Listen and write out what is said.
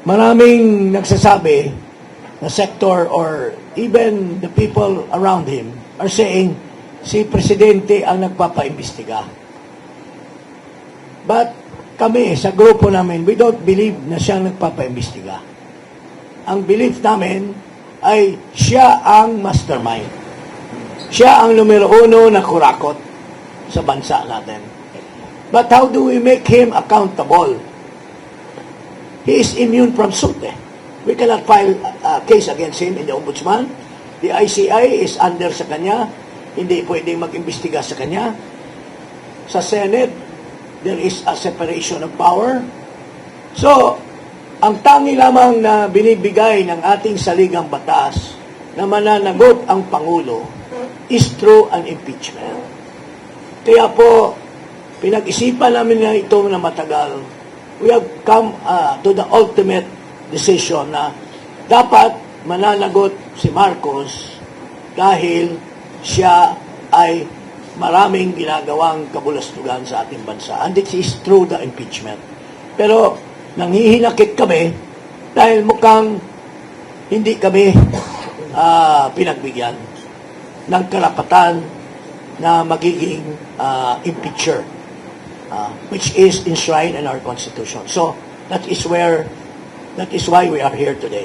maraming nagsasabi na sector or even the people around him are saying si Presidente ang nagpapaimbestiga. But kami sa grupo namin, we don't believe na siya ang nagpapaimbestiga. Ang belief namin ay siya ang mastermind. Siya ang numero uno na kurakot sa bansa natin. But how do we make him accountable? He is immune from suit. We cannot file a case against him in the Ombudsman. The ICI is under sa kanya. Hindi pwedeng mag-imbestiga sa kanya. Sa Senate, there is a separation of power. So, ang tangi lamang na binibigay ng ating saligang batas na mananagot ang Pangulo is through an impeachment. Kaya po, pinag-isipan namin na ito na matagal. We have come to the ultimate decision na dapat mananagot si Marcos dahil siya ay maraming ginagawang kabulastugan sa ating bansa. And this is through the impeachment. Pero nanghihinakit kami dahil mukhang hindi kami pinagbigyan ng karapatan na magiging impeacher, which is enshrined in our Constitution. So that is why we are here today.